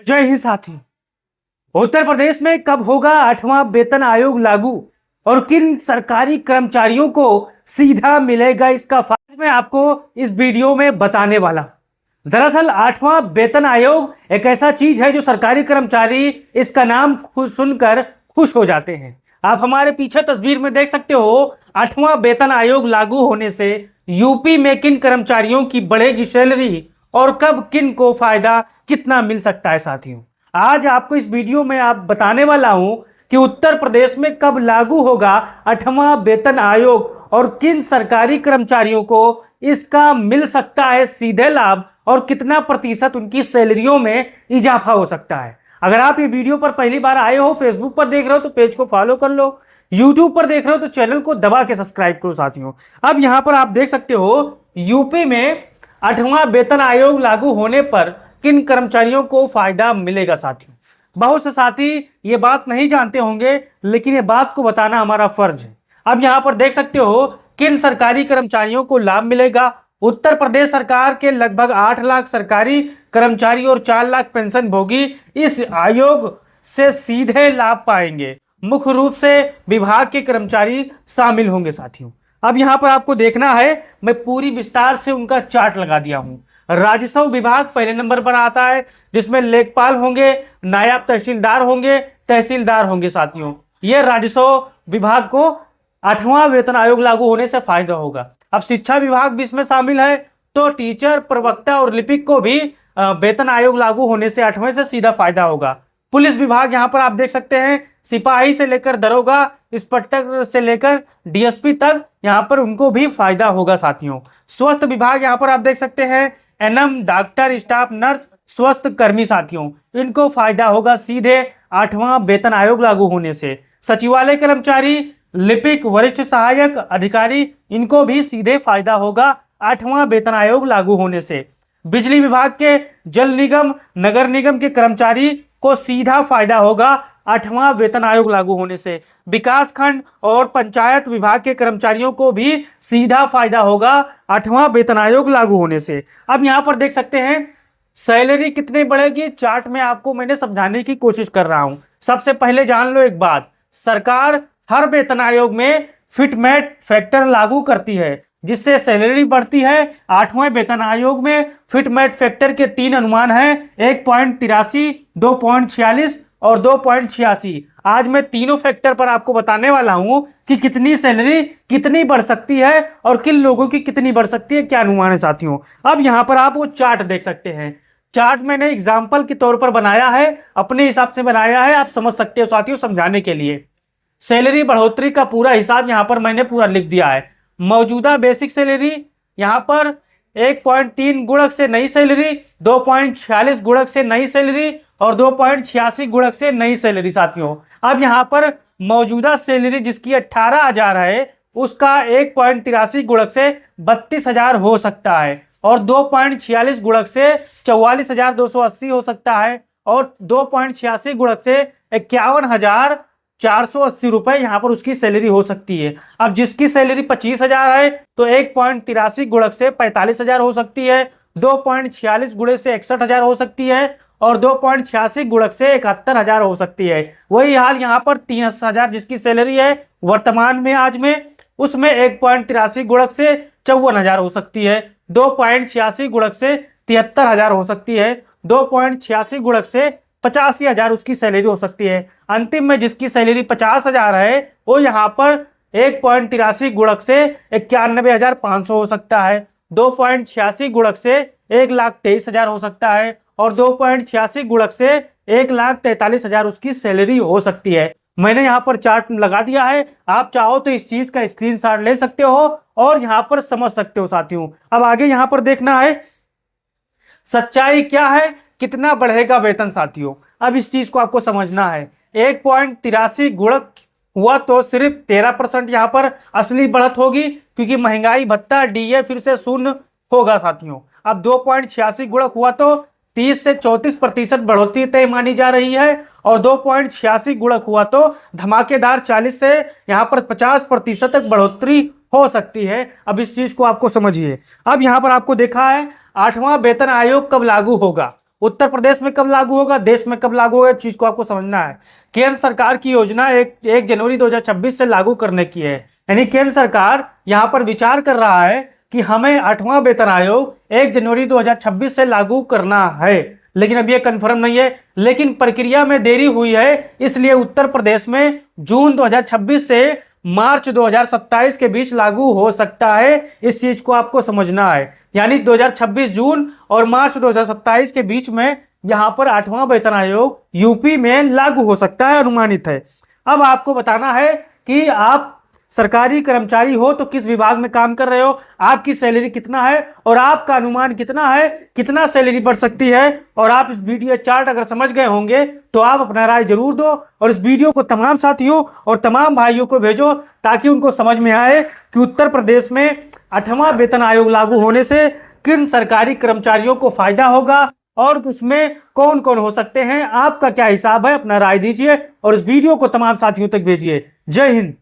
जय हिंद साथी। उत्तर प्रदेश में कब होगा 8वां वेतन आयोग लागू और किन सरकारी कर्मचारियों को सीधा मिलेगा इसका फायदा मैं आपको इस वीडियो में बताने वाला। दरअसल 8वां वेतन आयोग एक ऐसा चीज है जो सरकारी कर्मचारी इसका नाम सुनकर खुश हो जाते हैं। आप हमारे पीछे तस्वीर में देख सकते हो, 8वां वेतन आयोग लागू होने से यूपी में किन कर्मचारियों की बढ़ेगी सैलरी और कब किन को फायदा कितना मिल सकता है। साथियों, आज आपको इस वीडियो में आप बताने वाला हूं कि उत्तर प्रदेश में कब लागू होगा 8वां वेतन आयोग और किन सरकारी कर्मचारियों को इसका मिल सकता है सीधे लाभ और कितना प्रतिशत उनकी सैलरियों में इजाफा हो सकता है। अगर आप ये वीडियो पर पहली बार आए हो, फेसबुक पर देख रहे हो तो पेज को फॉलो कर लो, यूट्यूब पर देख रहे हो तो चैनल को दबा के सब्सक्राइब करो। साथियों, अब यहां पर आप देख सकते हो यूपी में 8वां वेतन आयोग लागू होने पर किन कर्मचारियों को फायदा मिलेगा। साथियों, बहुत से साथी ये बात नहीं जानते होंगे, लेकिन ये बात को बताना हमारा फर्ज है। अब यहाँ पर देख सकते हो किन सरकारी कर्मचारियों को लाभ मिलेगा। उत्तर प्रदेश सरकार के लगभग 8 लाख सरकारी कर्मचारी और 4 लाख पेंशन भोगी इस आयोग से सीधे लाभ पाएंगे। मुख्य रूप से विभाग के कर्मचारी शामिल होंगे। साथियों, अब यहाँ पर आपको देखना है, मैं पूरी विस्तार से उनका चार्ट लगा दिया हूँ। राजस्व विभाग पहले नंबर पर आता है, जिसमें लेखपाल होंगे, नायब तहसीलदार होंगे, तहसीलदार होंगे। साथियों, ये राजस्व विभाग को 8वां वेतन आयोग लागू होने से फायदा होगा। अब शिक्षा विभाग भी इसमें शामिल है, तो टीचर, प्रवक्ता और लिपिक को भी वेतन आयोग लागू होने से 8वें से सीधा फायदा होगा। पुलिस विभाग यहाँ पर आप देख सकते हैं, सिपाही से लेकर दरोगा, इंस्पेक्टर से लेकर डीएसपी तक यहाँ पर उनको भी फायदा होगा। साथियों, स्वास्थ्य विभाग यहाँ पर आप देख सकते हैं, एनएम, डॉक्टर, स्टाफ नर्स, स्वास्थ्य कर्मी, साथियों इनको फायदा होगा सीधे 8वां वेतन आयोग लागू होने से। सचिवालय कर्मचारी, लिपिक, वरिष्ठ सहायक अधिकारी, इनको भी सीधे फायदा होगा 8वां वेतन आयोग लागू होने से। बिजली विभाग के, जल निगम, नगर निगम के कर्मचारी को सीधा फायदा होगा 8वां वेतन आयोग लागू होने से। विकास खंड और पंचायत विभाग के कर्मचारियों को भी सीधा फायदा होगा 8वां वेतन आयोग लागू होने से। अब यहाँ पर देख सकते हैं सैलरी कितनी बढ़ेगी, चार्ट में आपको मैंने समझाने की कोशिश कर रहा हूँ। सबसे पहले जान लो एक बात, सरकार हर वेतन आयोग में फिटमेट फैक्टर लागू करती है, जिससे सैलरी बढ़ती है। 8वें वेतन आयोग में फिटमेट फैक्टर के 3 अनुमान हैं, 1.83, 2.46 और 2.86। आज मैं तीनों फैक्टर पर आपको बताने वाला हूं कि कितनी सैलरी कितनी बढ़ सकती है और किन लोगों की कितनी बढ़ सकती है, क्या अनुमान है। साथियों, अब यहां पर आप वो चार्ट देख सकते हैं। चार्ट मैंने एग्जाम्पल के तौर पर बनाया है, अपने हिसाब से बनाया है, आप समझ सकते हो साथियों, समझाने के लिए। सैलरी बढ़ोतरी का पूरा हिसाब यहाँ पर मैंने पूरा लिख दिया है। मौजूदा बेसिक सैलरी यहाँ पर 1.3 गुणक से नई सैलरी, 2.46 गुणक से नई सैलरी और 2.86 गुणक से नई सैलरी। साथियों, अब यहाँ पर मौजूदा सैलरी जिसकी 18,000 है, उसका 1.83 गुणक से 32,000 हो सकता है और 2.46 गुणक से 44,280 हो सकता है और 2.86 गुणक से 51,480 रुपए यहाँ पर उसकी सैलरी हो सकती है। अब जिसकी सैलरी 25,000 है तो 1.83 गुणक से 45,000 हो सकती है, 2.46 गुणक से 61,000 हो सकती है और 2.86 गुणक से 71,000 हो सकती है। वही हाल यहाँ पर 30,000 जिसकी सैलरी है वर्तमान में आज में, उसमें 1.83 गुणक से 54,000 हो सकती है, 2.86 गुणक से 73,000 हो सकती है, 2.86 गुणक से 85,000 उसकी सैलरी हो सकती है। अंतिम में जिसकी सैलरी 50,000 है वो यहाँ पर 1.83 गुणक से 91,500 हो सकता है, 2.86 गुणक से 1,23,000 हो सकता है और 2.86 गुणक से 1,43,000 उसकी सैलरी हो सकती है। मैंने यहाँ पर चार्ट लगा दिया है, आप चाहो तो इस चीज का स्क्रीनशॉट ले सकते हो और यहाँ पर समझ सकते हो। साथियों, अब आगे यहाँ पर देखना है सच्चाई क्या है, कितना बढ़ेगा वेतन। साथियों, अब इस चीज को आपको समझना है। 1.83 गुणक हुआ तो सिर्फ 13% यहाँ पर असली बढ़त होगी, क्योंकि महंगाई भत्ता डीए फिर से शून्य होगा। साथियों, अब 2.86 गुणक हुआ तो 30 से 34% बढ़ोतरी तय मानी जा रही है और 2.86 गुणक हुआ तो धमाकेदार 40 से यहाँ पर 50% तक बढ़ोतरी हो सकती है। अब इस चीज को आपको समझिए। अब यहाँ पर आपको देखा है 8वां वेतन आयोग कब लागू होगा। उत्तर प्रदेश में कब लागू होगा, देश में कब लागू होगा, इस चीज को आपको समझना है। केंद्र सरकार की योजना 1 जनवरी 2026 से लागू करने की है। यानी केंद्र सरकार यहां पर विचार कर रहा है कि हमें 8वां वेतन आयोग 1 जनवरी 2026 से लागू करना है, लेकिन अब यह कंफर्म नहीं है। लेकिन प्रक्रिया में देरी हुई है, इसलिए उत्तर प्रदेश में जून 2026 से मार्च 2027 के बीच लागू हो सकता है। इस चीज को आपको समझना है। यानी 2026 जून और मार्च 2027 के बीच में यहां पर 8वां वेतन आयोग यूपी में लागू हो सकता है, अनुमानित है। अब आपको बताना है कि आप सरकारी कर्मचारी हो तो किस विभाग में काम कर रहे हो, आपकी सैलरी कितना है और आपका अनुमान कितना है, कितना सैलरी बढ़ सकती है। और आप इस वीडियो चार्ट अगर समझ गए होंगे तो आप अपना राय जरूर दो और इस वीडियो को तमाम साथियों और तमाम भाइयों को भेजो, ताकि उनको समझ में आए कि उत्तर प्रदेश में 8वां वेतन आयोग लागू होने से किन सरकारी कर्मचारियों को फायदा होगा और उसमें कौन कौन हो सकते हैं। आपका क्या हिसाब है, अपना राय दीजिए और इस वीडियो को तमाम साथियों तक भेजिए। जय हिंद।